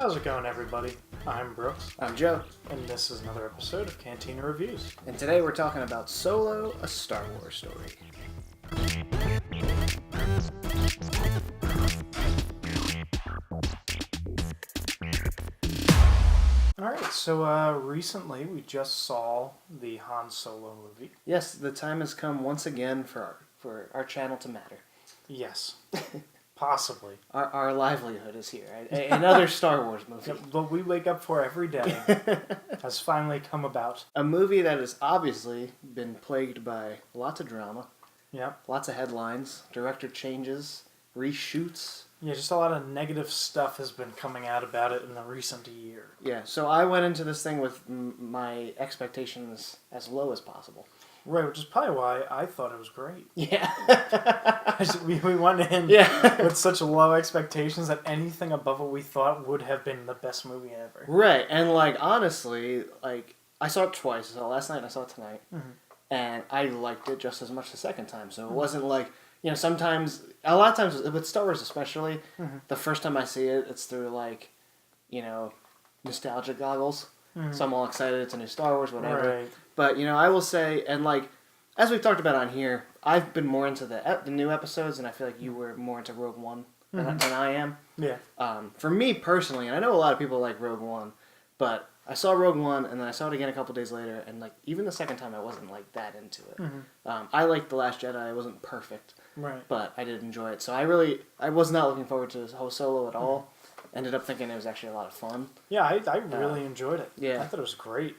How's it going, everybody? I'm Brooks, I'm Joe, and this is another episode of Cantina Reviews. and today we're talking about Solo, a Star Wars story. Alright, so recently we just saw the Han Solo movie. Yes, the time has come once again for our channel to matter. Yes, possibly. Our livelihood is here. Another Star Wars movie. What we wake up for every day has finally come about. A movie that has obviously been plagued by lots of drama, Yep. lots of headlines, director changes, reshoots. Yeah, just a lot of negative stuff has been coming out about it in the recent year. Yeah, so I went into this thing with my expectations as low as possible. Right, which is probably why I thought it was great. Yeah. we went in with such low expectations that anything above what we thought would have been the best movie ever. Right, and honestly, I saw it twice. I saw it last night and I saw it tonight. Mm-hmm. And I liked it just as much the second time. So it wasn't sometimes, a lot of times with Star Wars especially, the first time I see it, it's through nostalgia goggles. Mm-hmm. So I'm all excited, it's a new Star Wars, whatever. Right. But, I will say, and as we've talked about on here, I've been more into the new episodes, and I feel like you were more into Rogue One than I am. Yeah. For me personally, and I know a lot of people like Rogue One, but I saw Rogue One, and then I saw it again a couple days later, and even the second time I wasn't that into it. Mm-hmm. I liked The Last Jedi. It wasn't perfect, right? But I did enjoy it. So I was not looking forward to this whole Solo at all. Ended up thinking it was actually a lot of fun. Yeah, I really enjoyed it. Yeah. I thought it was great.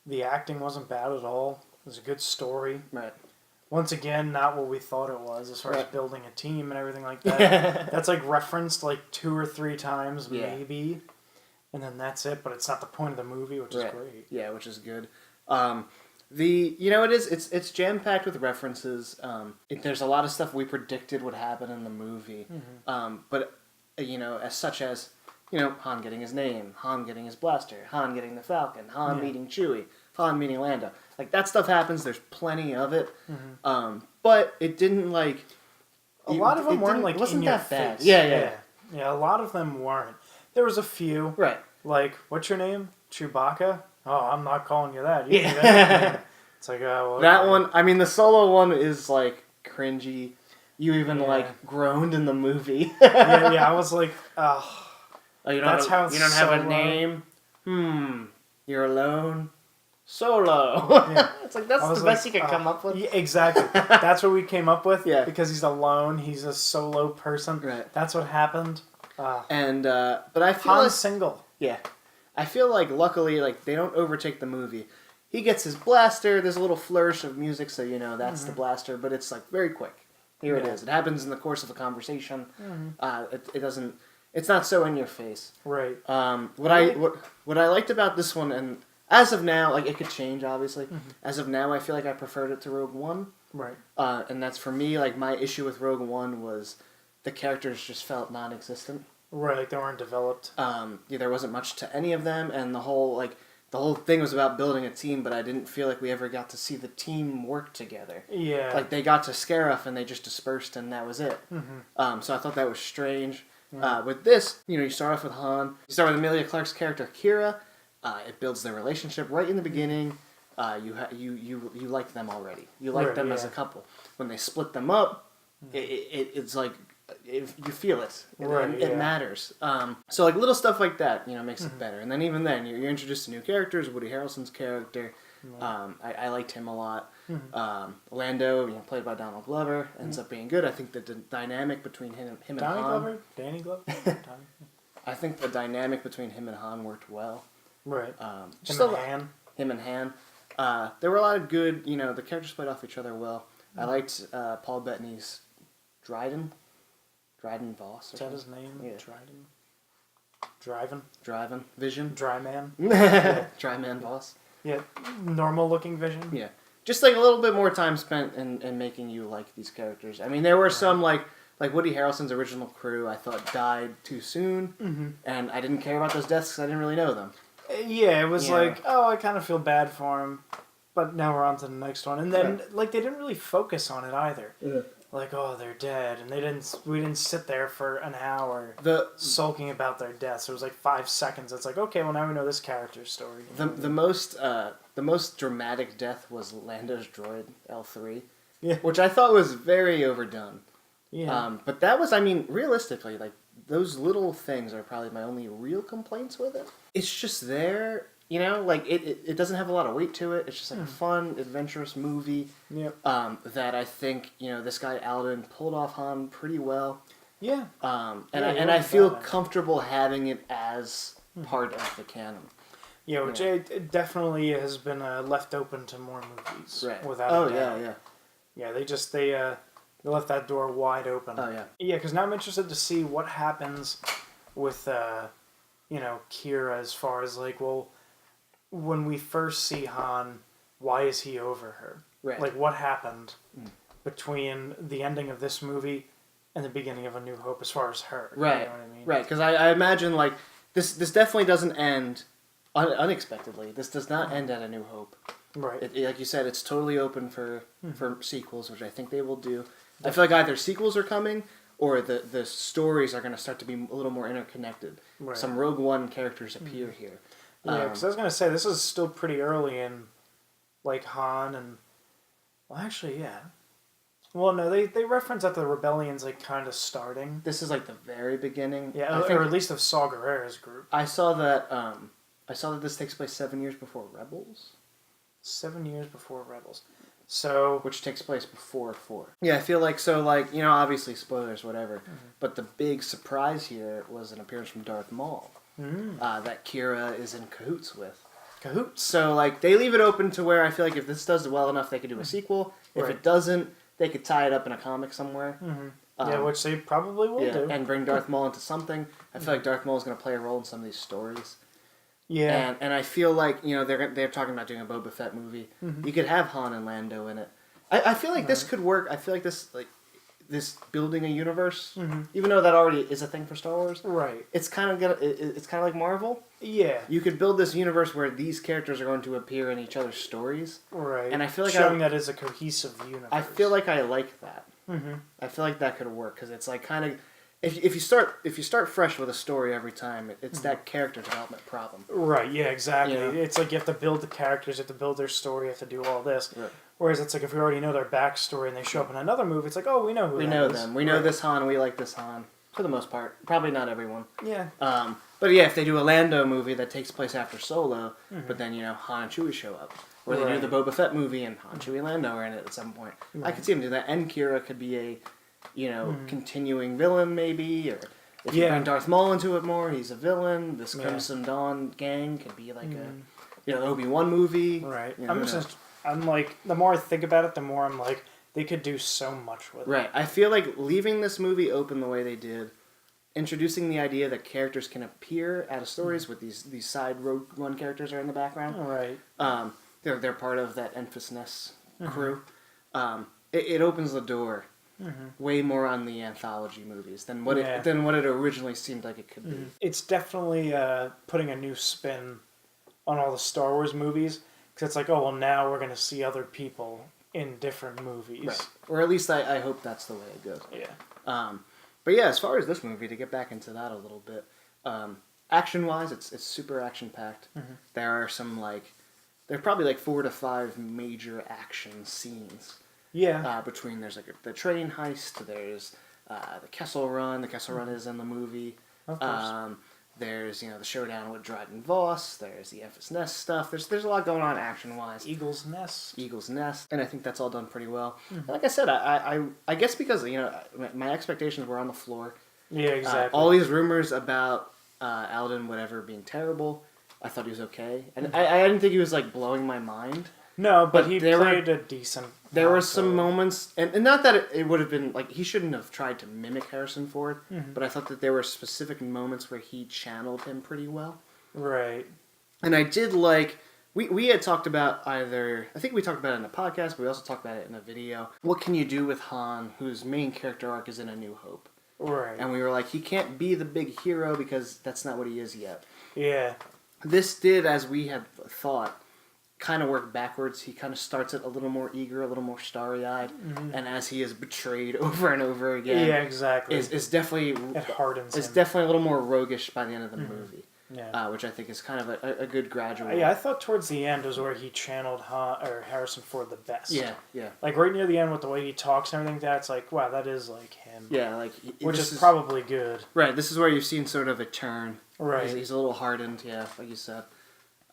The acting wasn't bad at all. It was a good story. Right. Once again, not what we thought it was as far as building a team and everything like that. That's referenced 2 or 3 times, maybe. And then that's it, but it's not the point of the movie, which is great. Yeah, which is good. It's jam-packed with references. There's a lot of stuff we predicted would happen in the movie. Mm-hmm. But, as such as, Han getting his name, Han getting his blaster, Han getting the Falcon, Han meeting Chewie, Han meeting Lando. That stuff happens. There's plenty of it. Mm-hmm. But it didn't, A lot of them weren't, wasn't in your that bad. face. Yeah. Yeah, a lot of them weren't. There was a few. Right. What's your name? Chewbacca? Oh, I'm not calling you that. You Yeah. do that. It's well... That one, the Solo one is, cringy. You even, groaned in the movie. yeah, I was like, oh, you don't have a name? You're alone? Solo. Yeah. It's that's the best you could come up with. Yeah, exactly. That's what we came up with. Yeah. Because he's alone. He's a solo person. Right. That's what happened. But I feel Han's single. Yeah. I feel luckily, they don't overtake the movie. He gets his blaster. There's a little flourish of music, so that's the blaster. But it's very quick. Here it is. It happens in the course of a conversation. Mm-hmm. It doesn't. It's not so in your face. Right. What I liked about this one, and as of now, it could change obviously. Mm-hmm. As of now, I feel I preferred it to Rogue One. Right. And that's for me. My issue with Rogue One was the characters just felt non-existent. Right. They weren't developed. There wasn't much to any of them, and the whole thing was about building a team, but I didn't feel we ever got to see the team work together. Yeah. They got to Scarif and they just dispersed and that was it. Mm-hmm. So I thought that was strange. Mm-hmm. With this, you start off with Han. You start with Emilia Clarke's character, Kira. It builds their relationship right in the beginning. You like them already. You like them as a couple. When they split them up, it's if you feel it, it matters. So little stuff like that, makes it better. And then even then, you're introduced to new characters. Woody Harrelson's character, I liked him a lot. Mm-hmm. Lando, played by Donald Glover, ends up being good. I think the dynamic between him and Han. Danny Glover. I think the dynamic between him and Han worked well. Right. Him and Han. There were a lot of good. The characters played off each other well. Mm-hmm. I liked Paul Bettany's Dryden Voss. Is that his name? Yeah. Driving. Vision. Dryman. Dryman Voss. Yeah. Normal looking Vision. Yeah. Just a little bit more time spent in making you like these characters. I mean, there were some like Woody Harrelson's original crew I thought died too soon, and I didn't care about those deaths because I didn't really know them. Yeah, it was I kind of feel bad for him. But now we're on to the next one. And then, they didn't really focus on it either. Yeah. like, oh, they're dead, and we didn't sit there for an hour sulking about their deaths. It was like 5 seconds. It's like, okay, well now we know this character's story. The most dramatic death was Lando's droid L3, which I thought was very overdone. Yeah. But that was, I mean, realistically, like, those little things are probably my only real complaints with it. It's just there, you know, like, it doesn't have a lot of weight to it. It's just like a fun, adventurous movie. Yep. That I think, you know, this guy Alden pulled off Han pretty well. Yeah. I feel comfortable having it as part of the canon. Yeah, which it definitely has been left open to more movies. Right. Without a doubt. Yeah. Yeah, they left that door wide open. Oh, yeah. Yeah, because now I'm interested to see what happens with, you know, Kira as far as, like, well, when we first see Han, why is he over her? Right. Like, what happened between the ending of this movie and the beginning of A New Hope as far as her? Right. You know what I mean? Right, because I imagine, like, this definitely doesn't end unexpectedly. This does not end at A New Hope. Right. Like you said, it's totally open for sequels, which I think they will do. I feel like either sequels are coming or the stories are going to start to be a little more interconnected. Right. Some Rogue One characters appear here. Yeah, because I was going to say, this is still pretty early in, like, Han and... Well, actually, yeah. Well, no, they reference that the rebellion's, like, kind of starting. This is, like, the very beginning. Yeah, or at least of Saw Gerrera's group. I saw that this takes place 7 years before Rebels. 7 years before Rebels. So... Which takes place before 4. Yeah, I feel like, so, like, you know, obviously, spoilers, whatever. But the big surprise here was an appearance from Darth Maul. That Kira is in cahoots with. Cahoots? So, like, they leave it open to where I feel like if this does well enough, they could do a sequel. If it doesn't, they could tie it up in a comic somewhere. Yeah, which they probably will do. And bring Darth Maul into something. I feel like Darth Maul is going to play a role in some of these stories. Yeah. And I feel like, you know, they're talking about doing a Boba Fett movie. You could have Han and Lando in it. I feel like this could work. I feel like this building a universe, even though that already is a thing for Star Wars. Right. It's kind of like Marvel. Yeah. You could build this universe where these characters are going to appear in each other's stories. Right. And I feel like showing that as a cohesive universe. I feel like I like that. I feel like that could work because it's like kind of if you start fresh with a story every time, it's that character development problem. Right. Yeah. Exactly. You know? It's like you have to build the characters, you have to build their story, you have to do all this. Right. Whereas it's like if we already know their backstory and they show up in another movie, it's like, oh, we know who. We know them. We know this Han. We like this Han for the most part. Probably not everyone. Yeah. But yeah, if they do a Lando movie that takes place after Solo, but then, you know, Han and Chewie show up. Or they do the Boba Fett movie and Han, Chewie, and Lando are in it at some point. I could see them do that. And Kira could be a, you know, continuing villain maybe. Or if you bring Darth Maul into it more, he's a villain. This Crimson Dawn gang could be like a, you know, Obi-Wan movie. Right. You know, I'm like, the more I think about it, the more I'm like, they could do so much with it. Right. I feel like leaving this movie open the way they did, introducing the idea that characters can appear out of stories with these side Rogue One characters are in the background. Right. They're part of that Enfys Nest crew. It opens the door way more on the anthology movies than what it originally seemed like it could be. It's definitely putting a new spin on all the Star Wars movies because it's like, oh well, now we're gonna see other people in different movies, right? Or at least I hope that's the way it goes. Yeah. But yeah, as far as this movie, to get back into that a little bit, action-wise, it's super action-packed. There are some there are probably like 4 to 5 major action scenes. Yeah. Between there's like the train heist, there's the Kessel Run. The Kessel Run is in the movie. Of course. There's, you know, the showdown with Dryden Voss. There's the Enfys Nest stuff. There's a lot going on action-wise. Eagle's Nest. And I think that's all done pretty well. And like I said, I guess because, you know, my expectations were on the floor. Yeah, exactly. All these rumors about Alden, whatever, being terrible, I thought he was okay. And I didn't think he was, like, blowing my mind. No, but he played a decent... There were some moments, and not that it would have been, like, he shouldn't have tried to mimic Harrison Ford, but I thought that there were specific moments where he channeled him pretty well. Right. And I did like, we had talked about I think we talked about it in the podcast, but we also talked about it in a video. What can you do with Han, whose main character arc is in A New Hope? Right. And we were like, he can't be the big hero because that's not what he is yet. Yeah. This did, as we had thought, kind of work backwards. He kind of starts it a little more eager, a little more starry-eyed, and as he is betrayed over and over again, yeah, exactly, is definitely it hardens. It's him. definitely a little more roguish by the end of the movie. Yeah. Which I think is kind of a good gradual. Yeah, I thought towards the end was where he channeled Harrison Ford the best. Yeah, yeah. Like right near the end with the way he talks and everything, that's like, wow, that is like him. Yeah, like which is probably good. Right, this is where you've seen sort of a turn. Right. He's a little hardened, yeah, like you said.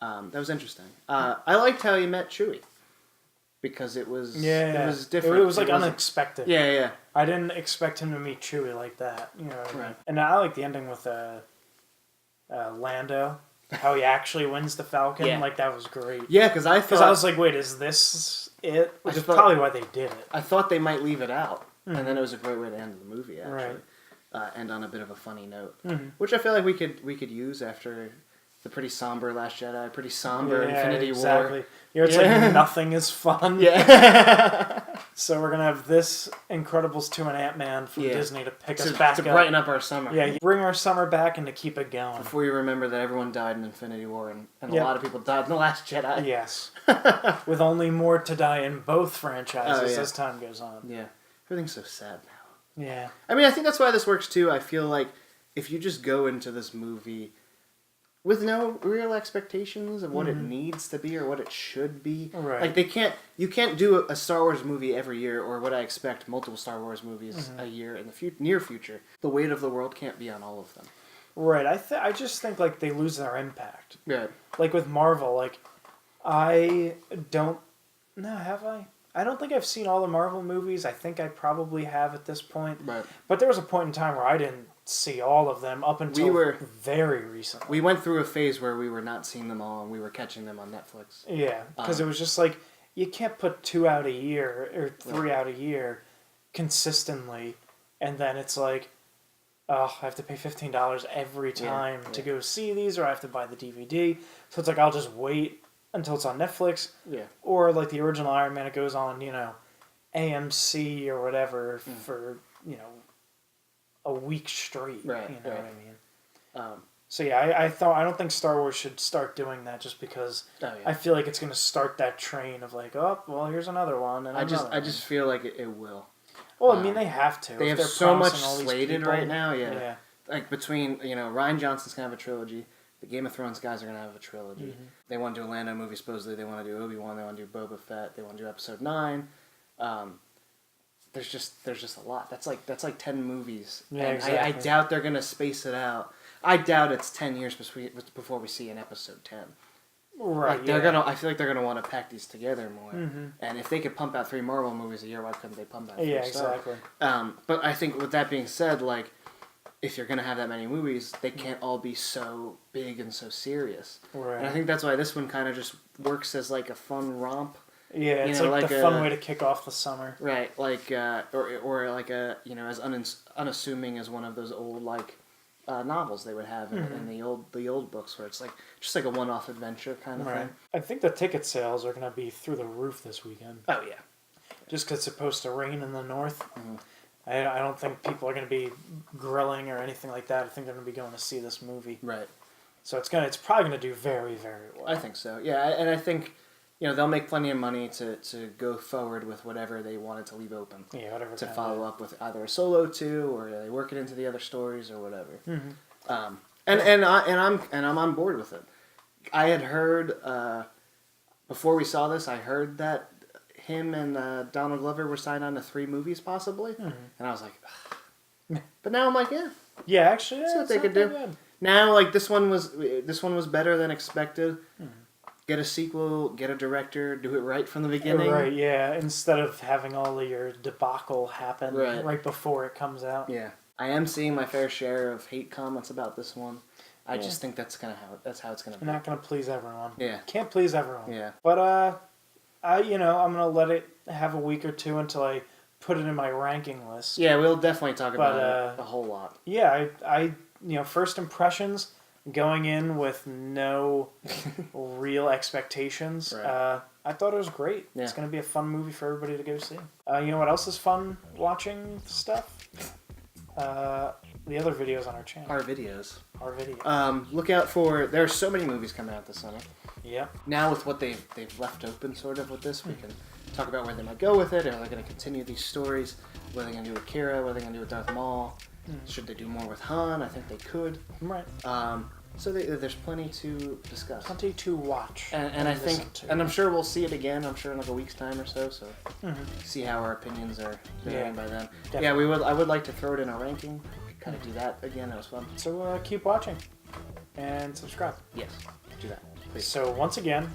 That was interesting. I liked how he met Chewie. Because it was different. It was like unexpected. Yeah, yeah. I didn't expect him to meet Chewie like that. You know what I mean? Right. And I like the ending with Lando. How he actually wins the Falcon. Yeah. Like, that was great. Yeah, because I was like, wait, is this it? Which is probably why they did it. I thought they might leave it out. And then it was a great way to end the movie, actually. Right. End on a bit of a funny note. Which I feel like we could use after the pretty somber Last Jedi, pretty somber Infinity War. You know, it's like nothing is fun. Yeah. So we're going to have this Incredibles 2 and Ant-Man from Disney to pick us back up. To brighten up our summer. Yeah, bring our summer back and to keep it going. Before you remember that everyone died in Infinity War and a lot of people died in The Last Jedi. Yes. With only more to die in both franchises as time goes on. Yeah. Everything's so sad now. Yeah. I mean, I think that's why this works too. I feel like if you just go into this movie with no real expectations of what it needs to be or what it should be. Right. Like you can't do a Star Wars movie every year, or what I expect, multiple Star Wars movies a year in the near future. The weight of the world can't be on all of them. Right. I just think like they lose their impact. Right. Like with Marvel, like I don't have I? I don't think I've seen all the Marvel movies. I think I probably have at this point. Right. But there was a point in time where I didn't see all of them up until very recently. We went through a phase where we were not seeing them all and we were catching them on Netflix. Yeah, because it was just like, you can't put 2 out a year or 3 out a year consistently, and then it's like, oh, I have to pay $15 every time to go see these, or I have to buy the DVD. So it's like, I'll just wait until it's on Netflix. Yeah. Or like the original Iron Man, it goes on, AMC or whatever for, a week straight. Right. You know what I mean? So yeah, I don't think Star Wars should start doing that just because I feel like it's going to start that train of like, oh, well, here's another one. And I just feel like it will. Well, I mean, they have to. They have so much slated right now. Yeah. Like between, Rian Johnson's going to have a trilogy. The Game of Thrones guys are going to have a trilogy. They want to do a Lando movie, supposedly. They want to do Obi-Wan. They want to do Boba Fett. They want to do Episode 9. There's just a lot. That's like 10 movies. Yeah, and exactly. I doubt they're going to space it out. I doubt it's 10 years before we see an Episode 10. Right. Like I feel like they're gonna want to pack these together more. And if they could pump out 3 Marvel movies a year, why couldn't they pump out 3 exactly. But I think with that being said, like, if you're gonna have that many movies, they can't all be so big and so serious. Right. And I think that's why this one kind of just works as like a fun romp. Yeah, it's like the fun way to kick off the summer. Right, like or like a as unassuming as one of those old like novels they would have in the old books, where it's like just like a one-off adventure kind of thing. I think the ticket sales are going to be through the roof this weekend. Oh yeah, just because it's supposed to rain in the north. I don't think people are going to be grilling or anything like that. I think they're going to be going to see this movie. Right. So it's probably going to do very, very well. I think so. Yeah, and I think they'll make plenty of money to go forward with whatever they wanted to leave open. Yeah, whatever. To follow up with either a solo 2 or they work it into the other stories or whatever. And I'm on board with it. I had heard before we saw this, I heard that him and Donald Glover were signed on to 3 movies possibly, and I was like, ugh. But now I'm like, yeah, actually, see what they could do. Bad. Now, like this one was better than expected. Get a sequel, get a director, do it right from the beginning. Right, yeah. Instead of having all of your debacle happen right before it comes out. Yeah. I am seeing my fair share of hate comments about this one. I just think that's how it's gonna be. Not gonna please everyone. Yeah. Can't please everyone. Yeah. But I'm gonna let it have a week or two until I put it in my ranking list. Yeah, we'll definitely talk about it a whole lot. Yeah, I first impressions, going in with no real expectations, I thought it was great. Yeah. It's going to be a fun movie for everybody to go see. You know what else is fun watching stuff? The other videos on our channel. Our videos. Our videos. Look out for... There are so many movies coming out this summer. Yep. Now with what they've left open sort of with this, we can talk about where they might go with it. Are they going to continue these stories? What are they going to do with Kira? What are they going to do with Darth Maul? Should they do more with Han? I think they could. Right. So there's plenty to discuss. Plenty to watch. And I think, and I'm sure we'll see it again. I'm sure in like a week's time or so. So see how our opinions are varying by then. Definitely. Yeah, I would like to throw it in a ranking. Kind of do that again. That was fun. So keep watching and subscribe. Yes, do that, please. So once again,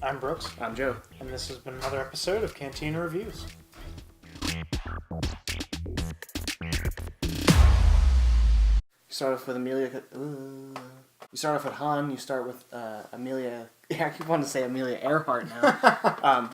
I'm Brooks. I'm Joe. And this has been another episode of Cantina Reviews. You start off with Amelia. You start off with Han. You start with Amelia. Yeah, I keep wanting to say Amelia Earhart now.